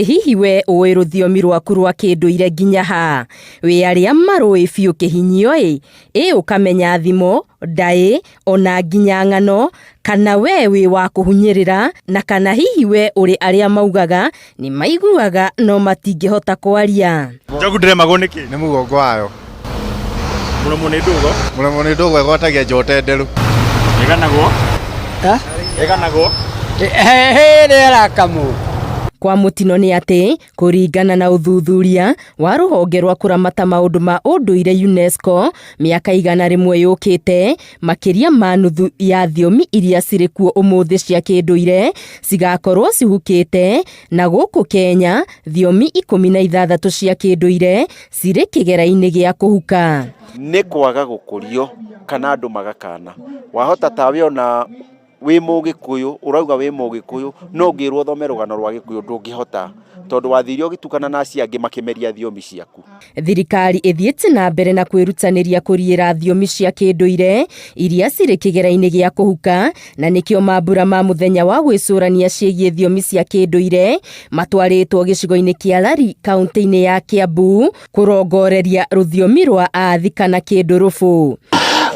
hihi we uĩ rũthiomi rwaku rwa kĩndũire nginya ha? Wĩ arĩa marũĩ biũ kĩhinyio ũkamenya thimo, ndaĩ, ona nginya ng'ano, kana we wĩ wa kũhunyĩrĩra, na kana hihi we ũrĩ arĩa maugaga nĩ maiguaga no matingĩhota kwaria. Njogu ndĩremagwo nĩkĩ? Nĩ mũgongo wayo. Mũremwo nĩ ndũgo? Mũremwo nĩ ndũgo ĩgwatagia njote nderũ. Ĩganagwo? Ĩganagwo? Rĩera kamu. Kwa mũtino nĩ atĩ, kũringana na ũthuthuria wa rũhonge rwa kũramata maũndũ ma ũndũire UNESCO, mĩaka 100 yũkĩte, makĩria ma nuthu ya thiomi iria cirĩ kuo ũmũthĩ cia kĩndũire cigakorwo cihukĩte, na gũkũ Kenya thiomi 16 cia kĩndũire cirĩ kĩgera-inĩ gĩa kũhuka. Nĩ kwaga gũkũrio kana andũ magakana. Wahota tawe ona wĩ Mũgĩkũyũ, ũrauga wĩ Mũgĩkũyũ, no ngĩrwo thome rũgano rwa Gĩkũyũ ndũngĩhota, tondũ wathire ũgĩtukana na acio angĩ makĩmeria thiomi ciaku. Thirikari ĩthiĩte na mbere na kwĩrutanĩria kũriĩra thiomi cia kĩndũire iria cirĩ kĩgera-inĩ gĩa kũhuka, na nĩkĩo mambura ma mũthenya wa gwĩcũrania ciĩgiĩ thiomi cia kĩndũire matwarĩtwo gĩcigo-inĩ kĩa Lari, kaunti-inĩ ya Kiambu, kũrongoreria rũthiomi rwa Athi kana Kĩndũrũbũ.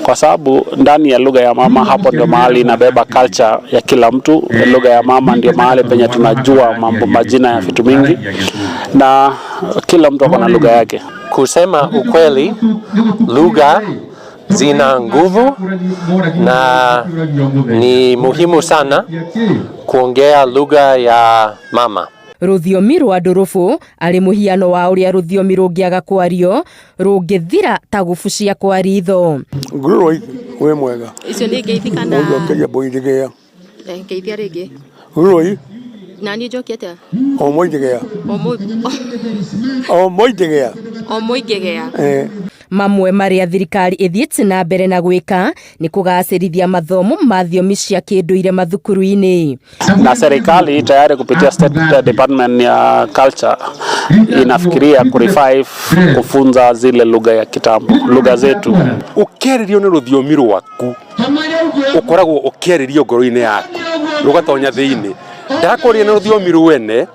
Kwa sababu ndani ya lugha ya mama hapo ndio mahali inabeba culture ya kila mtu. Lugha ya mama ndio mahali penye tunajua mambo, majina ya vitu mingi, na kila mtu ako na lugha yake. Kusema ukweli, lugha zina nguvu na ni muhimu sana kuongea lugha ya mama. Rũthiomi rwa Ndũrũbũ arĩ mũhiano wa ũrĩa rũthiomi rũngĩaga kwario rũngĩthira ta gũbucia kwa ritho. Ngũrũi wĩ mwega. Icio nĩ ngeithikana. Ũngĩkĩria boithigĩa. Ngeithia rĩngĩ. Ngũrũi. Na niĩ njokiete. O moithigĩa. O moithigĩa. Mamwe marĩa thirikari ĩthiĩte na mbere na gwĩka nĩ kũgacĩrithia mathomo ma thiomi cia kĩndũire mathukuru-inĩ. Na serikali tayari kupitia State Department ya Culture inafikiria kurevive kufunza zile lugha ya kitambo, lugha zetu. Ũkĩarĩrio nĩ rũthiomi rwaku, ũkoragwo ũkĩarĩrio ngoro-inĩ yaku, rũgatonya thĩinĩ. Ndakũria na rũthiomi rwene,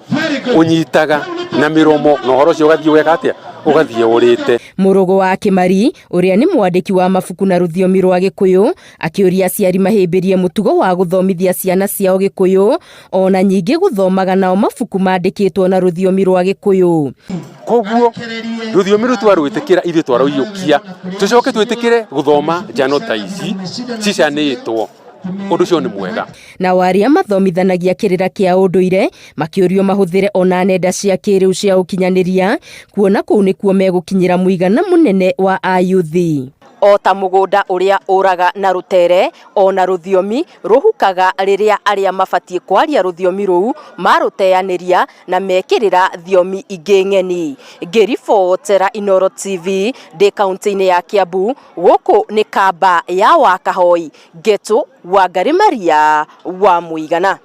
ũnyitaga na mĩromo, na ũhoro ũcio ũgathiĩ ũgeka atĩa? Ũgathiĩ ũrĩte. Mũrũgũ wa Kĩmari, ũrĩa nĩ mwandĩki wa mabuku na rũthiomi rwa Gĩkũyũ, akĩũria aciari mahĩmbĩrie mũtugo wa gũthomithia ciana ciao Gĩkũyũ, ona nyingĩ gũthomaga nao mabuku mandĩkĩtwo na rũthiomi rwa Gĩkũyũ. Koguo rũthiomi rũu twarwĩtĩkĩra ithuĩ twarũiyũkia, tũcoke twĩtĩkĩre gũthoma njano ta ici cicanĩtwo. Ũndũ ũcio nĩ mwega. Na arĩa mathomithanagia kĩrĩra kĩa ũndũire makĩũrio mahũthĩre ona nenda cia kĩrĩu cia ũkinyanĩria, kuona kũu nĩkuo megũkinyĩra mũigana mũnene wa ayuthi. O ta mũgũnda ũrĩa ũraga na rũtere, ona rũthiomi rũhukaga rĩrĩa arĩa mabatiĩ kwaria rũthiomi rũu marũteanĩria na mekĩrĩra thiomi ingĩ ng'eni. Ngĩribotera Inooro TV ndĩ kaunti-inĩ ya Kiambu, gũkũ nĩ kamba ya Wakahoi, Ngetũ Wangari Maria wa Mũigana.